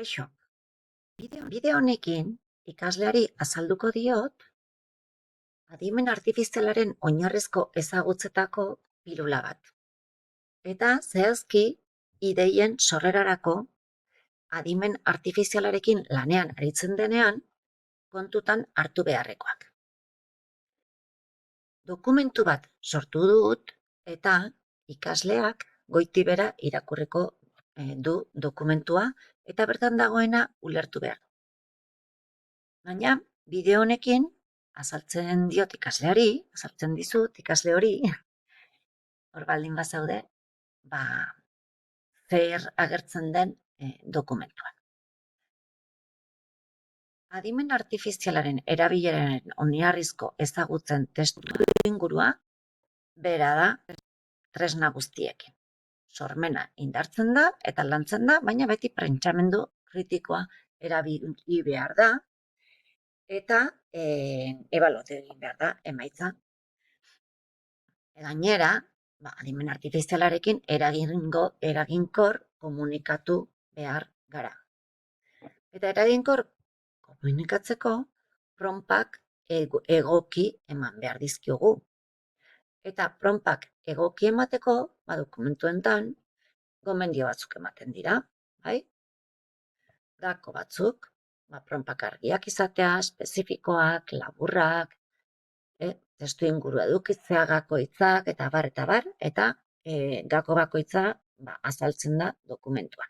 Kaixo, bideo honekin ikasleari azalduko diot adimen artifizialaren oinarrizko ezagutzetako pilula bat. Eta zehazki ideien sorrerarako adimen artifizialarekin lanean aritzen denean kontutan hartu beharrekoak. Dokumentu bat sortu dut eta ikasleak goitik behera irakurriko du dokumentua eta bertan dagoena ulertu behar du. Baina, bideo honekin azaltzen dizut ikasle hori, hor baldin bazaude, zer agertzen den dokumentuan. Adimen artifizialaren erabileraren oinarrizko ezagutzen testuingurua bera da tresna guztiekin. Sormena indartzen da eta lantzen da, baina beti pentsamendu kritikoa erabili behar da eta ebaluatu egin behar da emaitza. Gainera, adimen artifizialarekin eraginkor komunikatu behar gara. Eta eraginkor komunikatzeko promptak egoki eman behar dizkiogu. Eta promptak egoki emateko, dokumentuetan, gomendio batzuk ematen dira, bai? Dako batzuk, promptak argiak izatea, espezifikoak, laburrak, testu inguru edukitzea, gako hitzak, eta bar, eta gako bakoitza azaltzen da dokumentuan.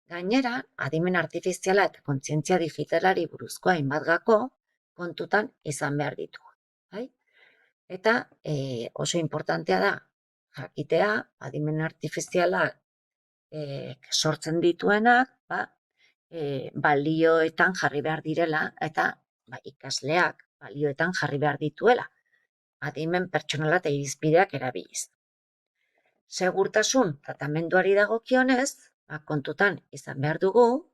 Gainera, adimen artifiziala eta kontzientzia digitalari buruzko hainbat gako kontutan izan behar ditugu. Bai? Eta oso importantea da jakitea adimen artifiziala sortzen dituenak balioetan jarri behar direla eta ikasleak balioetan jarri behar dituela, adimen pertsonala eta irizpideak erabiliz. Segurtasun tratamenduari dagokionez, kontutan izan behar dugu,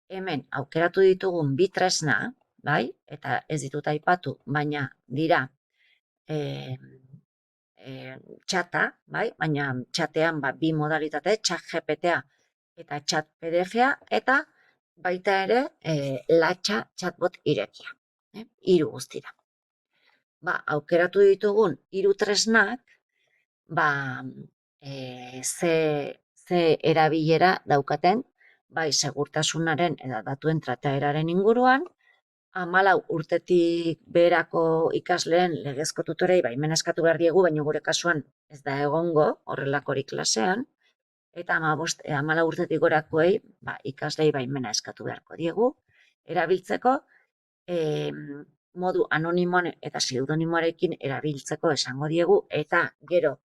hemen aukeratu ditugun bi tresna, bai, eta ez ditut aipatu, baina dira txata, bai, baina txatean bi modalitate, txat GPT-a eta txat PDF-a, eta baita ere latxa chatbot irekia, hiru guztira. Aukeratu ditugun hiru tresnak, ze erabilera daukaten, bai segurtasunaren eta datuen trataeraren inguruan, 14 urtetik beherako ikasleen legezko tutorei baimena eskatu behar diegu, baina gure kasuan ez da egongo horrelakorik klasean, eta 14 urtetik gorakoei ikaslei baimena eskatu beharko diegu, erabiltzeko modu anonimoan eta pseudonimoarekin erabiltzeko esango diegu, eta gero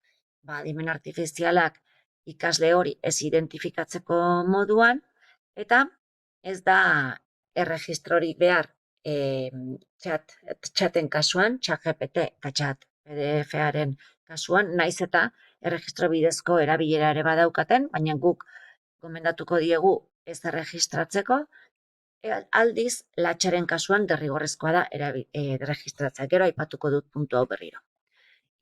adimen artifizialak ikasle hori ez identifikatzeko moduan, eta ez da erregistrorik behar txaten kasuan, txat GPT eta txat PDF-aren kasuan, naiz eta erregistro bidezko erabilera ere badaukaten, baina guk gomendatuko diegu ez erregistratzeko, aldiz latxaren kasuan derrigorrezkoa da erregistratzea. Gero aipatuko dut puntu hau berriro.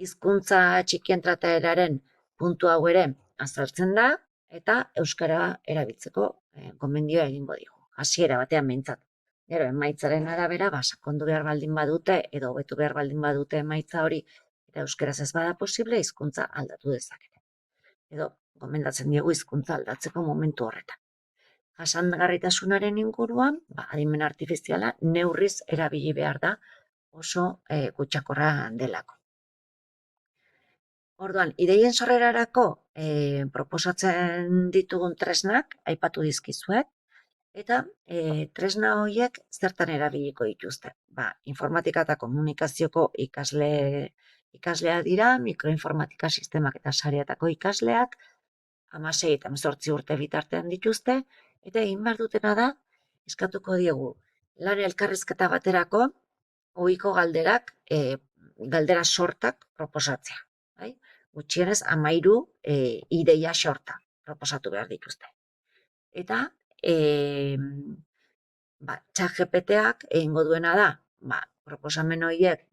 Hizkuntza txikien trataeraren puntu hau ere azaltzen da, eta euskara erabiltzeko gomendioa egingo digu. Hasiera batean behintzat. Gero emaitzaren arabera, sakondu behar baldin badute, edo hobetu behar baldin badute emaitza hori, eta euskaraz ez bada posible, hizkuntza aldatu dezakete. Edo gomendatzen diegu hizkuntza aldatzeko momentu horretan. Jasangarritasunaren inguruan, adimen artifiziala neurriz erabili behar da oso kutsakorra delako. Orduan, ideien sorrerarako proposatzen ditugun tresnak aipatu dizkizuet, eta tresna horiek zertan erabiliko dituzte. Informatika eta komunikazioko ikaslea dira, mikroinformatika sistemak eta sareetako ikasleak, 16 eta 18 urte bitartean dituzte, eta egin behar dutena da, eskatuko diegu, lan elkarrizketa baterako, ohiko galderak, galdera sortak proposatzea. Gutxienez, 13 ideia sorta proposatu behar dituzte. Eta, txat GPT-ak egingo duena da, proposamen horiek,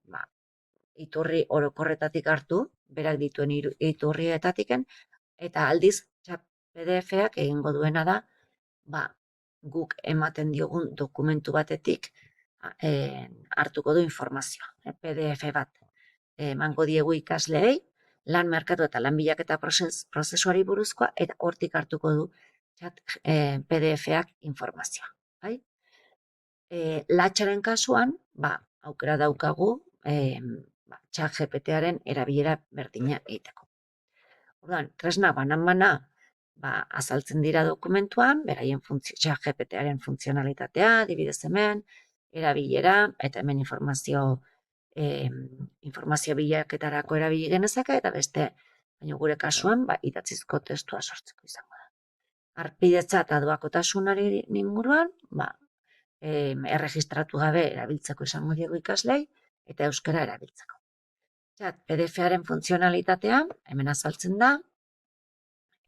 iturri orokorretatik hartu, berak dituen iturrietatik, eta aldiz, txat PDF-ak egingo duena da, guk ematen diogun dokumentu batetik hartuko du informazioa. PDF bat emango diegu ikasleei, lan merkatu eta lan bilaketa prozesuari buruzkoa, eta hortik hartuko du PDF-ak informazioa. Bai? Latxaren kasuan, aukera daukagu chat GPT-aren erabilera berdina egiteko. Orduan, tresna banan-bana azaltzen dira dokumentuan, beraien chat GPT-aren funtzionalitatea, adibidez hemen, erabilera, eta hemen informazio bilaketarako erabili genezake, eta beste, baina gure kasuan, idatzizko testua sortzeko izango da. Harpidetza eta doakotasunari inguruan, erregistratu gabe erabiltzeko izango diegu ikaslei, eta euskara erabiltzeko. Chat PDF-aren funtzionalitatea, hemen azaltzen da,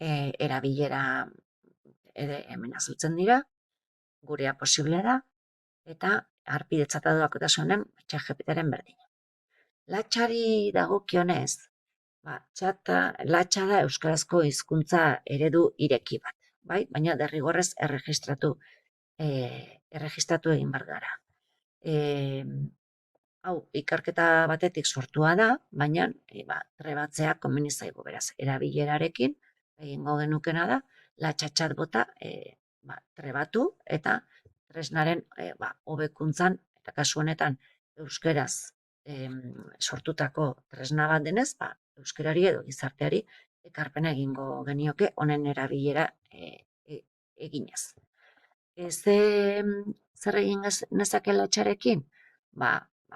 erabilera hemen azaltzen dira, gurea posible da, eta harpidetza eta doakotasunen chat GPT-aren berdina. Latxari dagokionez, latxa da euskarazko hizkuntza eredu ireki bat, bai? Baina derrigorrez erregistratu egin behar gara. Hau, ikerketa batetik sortua da, baina trebatzea komeni zaigu, beraz, erabilerarekin egingo genukena da, latxa bota trebatu eta tresnaren hobekuntzan, eta kasu honetan euskeraz sortutako tresna bat denez, euskerari edo gizarteari ekarpena egingo genioke honen erabilera eginez. Zer egin nezake latxarekin?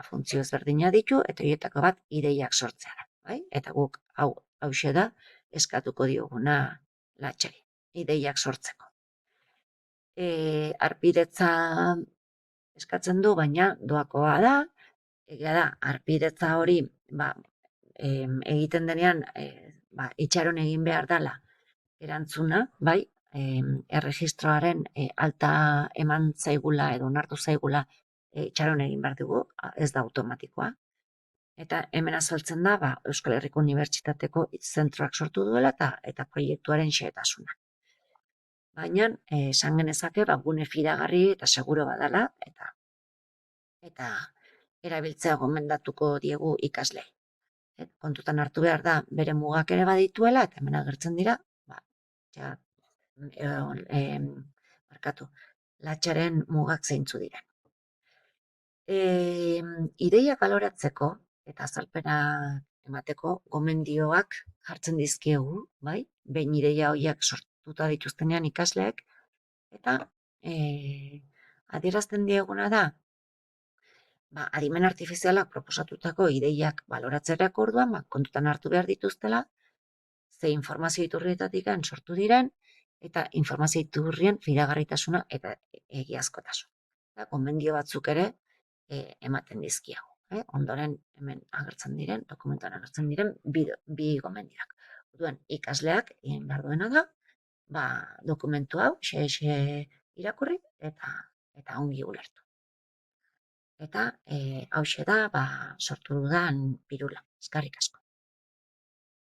Funtzio ezberdina ditu, eta horietako bat ideiak sortzea da. Bai? Eta guk hauxe da eskatuko dioguna latxari, ideiak sortzeko. Harpidetza eskatzen du, baina doakoa da, egia da, harpidetza hori egiten denean itxaron egin behar dela erantzuna, bai, erregistroaren alta eman zaigula edo onartu zaigula itxaron egin behar dugu, ez da automatikoa. Eta hemen azaltzen da, Euskal Herriko Unibertsitateko zentroak sortu duela eta proiektuaren xehetasuna. Baina, esan genezake, gune fidagarri eta seguro badala, eta erabiltzea gomendatuko diegu ikaslei. Kontutan hartu behar da, bere mugak ere badituela, eta hemen agertzen dira, latxaren mugak zeintzu diren. Ideiak baloratzeko eta azalpena emateko gomendioak jartzen dizkiegu, bai? Behin ideia horiek sortuta dituztenean ikasleek, eta adierazten dieguna da, adimen artifizialak proposatutako ideiak baloratzerako orduan, kontutan hartu behar dituztela, ze informazio iturrietatik sortu diren, eta informazio iturrien fidagarritasuna eta egiazkotasuna. Eta gomendio batzuk ere ematen dizkiago. Ondoren hemen agertzen diren, dokumentuan agertzen diren, bi gomendioak. Orduan, ikasleak egin behar duena da, dokumentu hau xe irakurri eta ongi ulertu. Eta hauxe da sortu dudan pirula. Eskerrik asko.